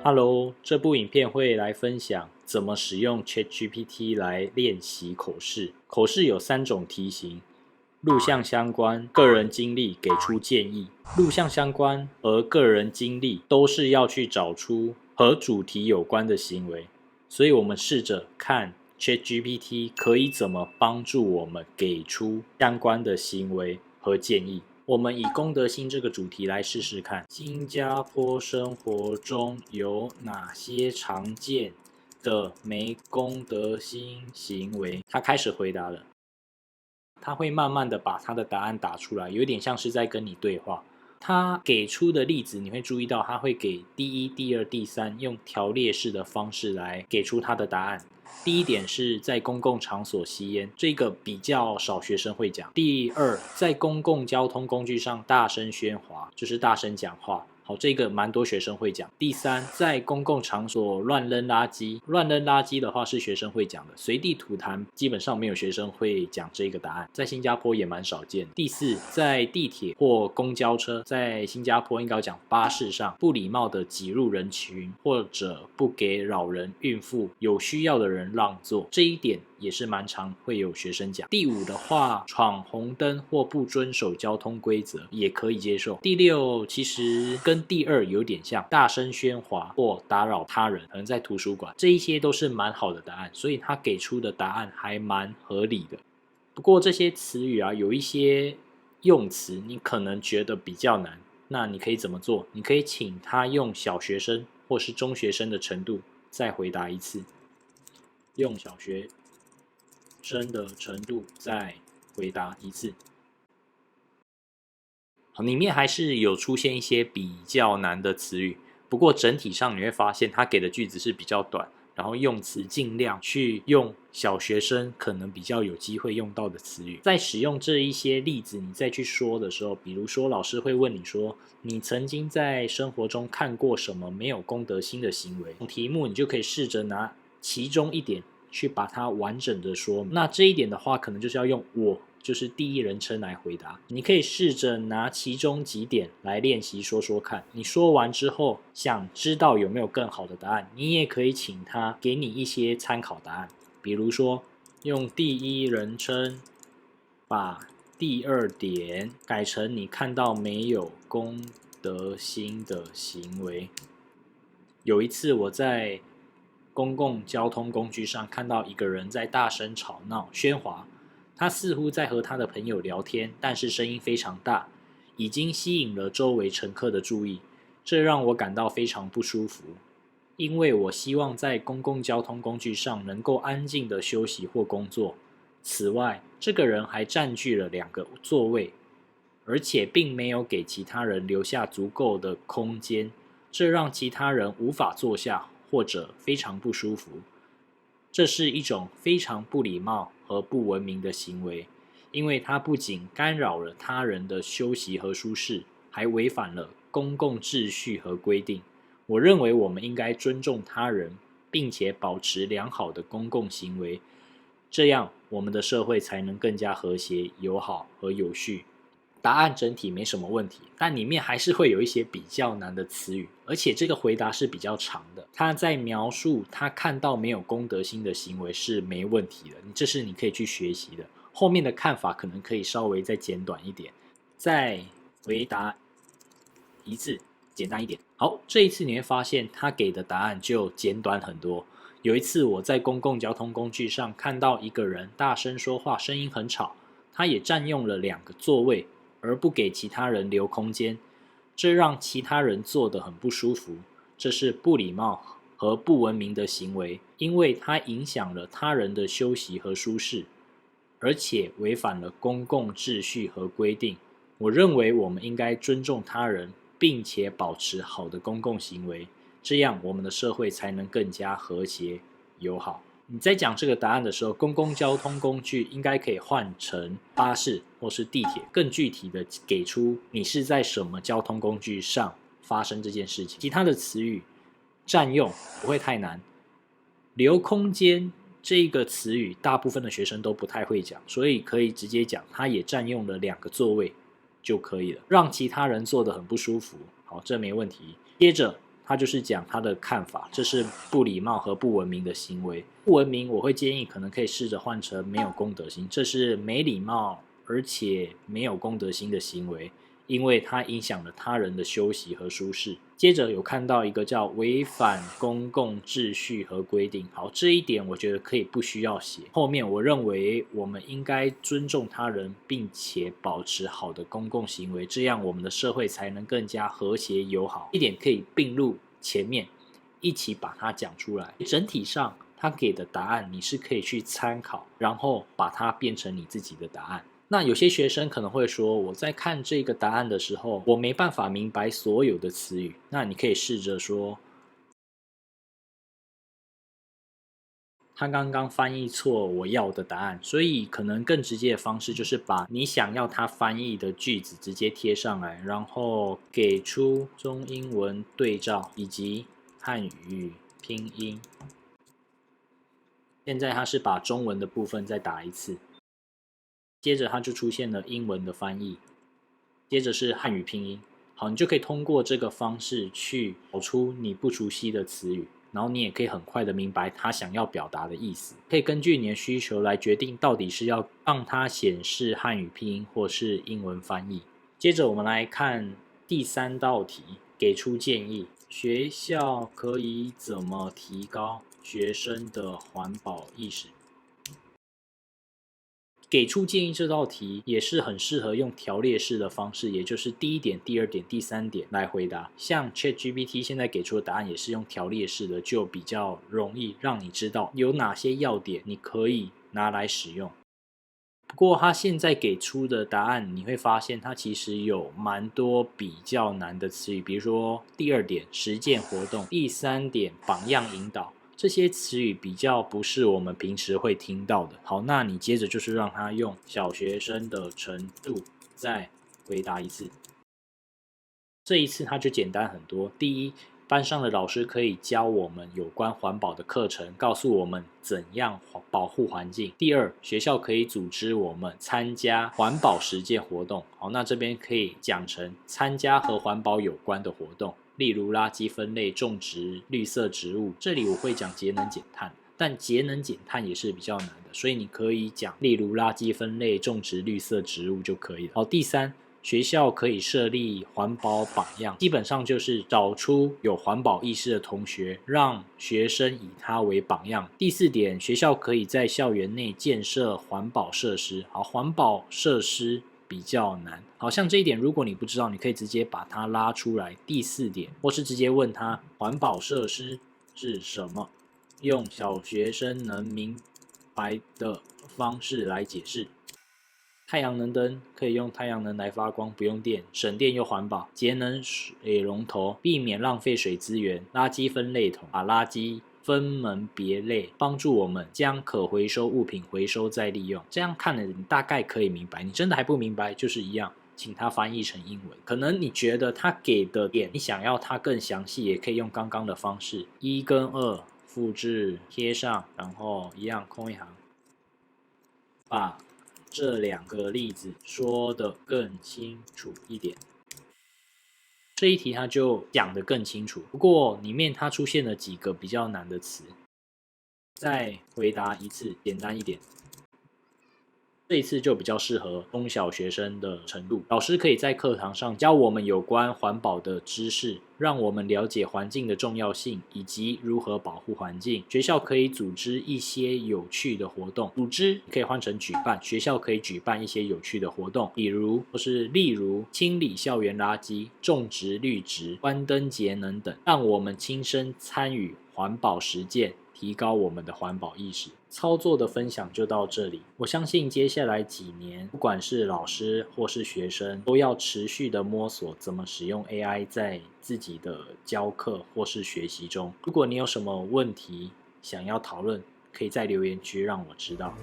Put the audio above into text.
Hello，这部影片会来分享怎么使用 ChatGPT 来练习口试。口试有3种题型：录像相关、个人经历、给出建议。录像相关和个人经历都是要去找出和主题有关的行为，所以我们试着看 ChatGPT 可以怎么帮助我们给出相关的行为和建议。我们以公德心这个主题来试试看，新加坡生活中有哪些常见的没公德心行为？他开始回答了，他会慢慢的把他的答案打出来，有点像是在跟你对话。他给出的例子，你会注意到他会给第一、第二、第三用条列式的方式来给出他的答案。第一点是在公共场所吸烟，这个比较少学生会讲。第二，在公共交通工具上大声喧哗，就是大声讲话。好，这个蛮多学生会讲。第三，在公共场所乱扔垃圾，乱扔垃圾的话是学生会讲的，随地吐痰基本上没有学生会讲这个答案，在新加坡也蛮少见。第四，在地铁或公交车，在新加坡应该讲巴士上不礼貌的挤入人群，或者不给老人、孕妇、有需要的人让座，这一点也是蛮常会有学生讲。第五的话，闯红灯或不遵守交通规则也可以接受。第六，其实跟第二有点像，大声喧哗或打扰他人，可能在图书馆，这一些都是蛮好的答案，所以他给出的答案还蛮合理的。不过这些词语啊，有一些用词你可能觉得比较难，那你可以怎么做？你可以请他用小学生或是中学生的程度再回答一次，用小学生的程度再回答一次。里面还是有出现一些比较难的词语，不过整体上你会发现它给的句子是比较短，然后用词尽量去用小学生可能比较有机会用到的词语。在使用这一些例子你再去说的时候，比如说老师会问你说，你曾经在生活中看过什么没有公德心的行为？题目你就可以试着拿其中一点去把它完整的说。那这一点的话，可能就是要用我，就是第一人称来回答。你可以试着拿其中几点来练习说说看。你说完之后，想知道有没有更好的答案，你也可以请他给你一些参考答案。比如说，用第一人称把第二点改成你看到没有公德心的行为。有一次我在公共交通工具上看到一个人在大声吵闹喧哗，他似乎在和他的朋友聊天，但是声音非常大，已经吸引了周围乘客的注意，这让我感到非常不舒服，因为我希望在公共交通工具上能够安静的休息或工作。此外，这个人还占据了2个座位，而且并没有给其他人留下足够的空间，这让其他人无法坐下或者非常不舒服。这是一种非常不礼貌和不文明的行为，因为它不仅干扰了他人的休息和舒适，还违反了公共秩序和规定。我认为我们应该尊重他人，并且保持良好的公共行为，这样我们的社会才能更加和谐、友好和有序。答案整体没什么问题，但里面还是会有一些比较难的词语，而且这个回答是比较长的。他在描述他看到没有公德心的行为是没问题的，这是你可以去学习的。后面的看法可能可以稍微再简短一点，再回答一次，简单一点。好，这一次你会发现他给的答案就简短很多。有一次我在公共交通工具上看到一个人大声说话，声音很吵，他也占用了2个座位，而不给其他人留空间，这让其他人坐得很不舒服。这是不礼貌和不文明的行为，因为它影响了他人的休息和舒适，而且违反了公共秩序和规定。我认为我们应该尊重他人，并且保持好的公共行为，这样我们的社会才能更加和谐友好。你在讲这个答案的时候，公共交通工具应该可以换成巴士或是地铁，更具体的给出你是在什么交通工具上发生这件事情。其他的词语占用不会太难，留空间这个词语大部分的学生都不太会讲，所以可以直接讲他也占用了2个座位就可以了，让其他人坐得很不舒服。好，这没问题。接着他就是讲他的看法，这是不礼貌和不文明的行为。不文明，我会建议可能可以试着换成没有公德心，这是没礼貌而且没有公德心的行为，因为它影响了他人的休息和舒适。接着有看到一个叫违反公共秩序和规定，好，这一点我觉得可以不需要写。后面我认为我们应该尊重他人，并且保持好的公共行为，这样我们的社会才能更加和谐友好。一点可以并入前面，一起把它讲出来。整体上他给的答案你是可以去参考，然后把它变成你自己的答案。那有些学生可能会说，我在看这个答案的时候，我没办法明白所有的词语。那你可以试着说，他刚刚翻译错我要的答案，所以可能更直接的方式就是把你想要他翻译的句子直接贴上来，然后给出中英文对照以及汉语拼音。现在他是把中文的部分再打一次。接着它就出现了英文的翻译，接着是汉语拼音。好，你就可以通过这个方式去找出你不熟悉的词语，然后你也可以很快的明白他想要表达的意思。可以根据你的需求来决定到底是要让它显示汉语拼音或是英文翻译。接着我们来看第3道题，给出建议，学校可以怎么提高学生的环保意识？给出建议这道题也是很适合用条列式的方式，也就是第1点、第2点、第3点来回答。像 ChatGPT 现在给出的答案也是用条列式的，就比较容易让你知道有哪些要点你可以拿来使用。不过它现在给出的答案，你会发现它其实有蛮多比较难的词语，比如说第2点实践活动，第3点榜样引导。这些词语比较不是我们平时会听到的。好，那你接着就是让他用小学生的程度再回答一次。这一次他就简单很多。第一，班上的老师可以教我们有关环保的课程，告诉我们怎样保护环境。第二，学校可以组织我们参加环保实践活动。好，那这边可以讲成参加和环保有关的活动。例如垃圾分类、种植绿色植物。这里我会讲节能减碳，但节能减碳也是比较难的，所以你可以讲例如垃圾分类、种植绿色植物就可以了。好，第三，学校可以设立环保榜样，基本上就是找出有环保意识的同学，让学生以他为榜样。第4点，学校可以在校园内建设环保设施。好，环保设施比较难，好像这一点如果你不知道，你可以直接把它拉出来。第4点，或是直接问他环保设施是什么，用小学生能明白的方式来解释。太阳能灯可以用太阳能来发光，不用电，省电又环保。节能水龙头，避免浪费水资源。垃圾分类桶，把垃圾分门别类，帮助我们将可回收物品回收再利用。这样看了你大概可以明白，你真的还不明白就是一样，请他翻译成英文。可能你觉得他给的点你想要他更详细，也可以用刚刚的方式，1跟2复制贴上，然后一样空一行，把这2个例子说得更清楚一点。这一题它就讲得更清楚，不过里面它出现了几个比较难的词，再回答一次，简单一点。这一次就比较适合中小学生的程度，老师可以在课堂上教我们有关环保的知识，让我们了解环境的重要性以及如何保护环境。学校可以组织一些有趣的活动，组织可以换成举办，学校可以举办一些有趣的活动，例如清理校园垃圾、种植绿植、关灯节能等，让我们亲身参与环保实践，提高我们的环保意识。操作的分享就到这里，我相信接下来几年，不管是老师或是学生，都要持续的摸索怎么使用 AI 在自己的教课或是学习中。如果你有什么问题想要讨论，可以在留言区让我知道。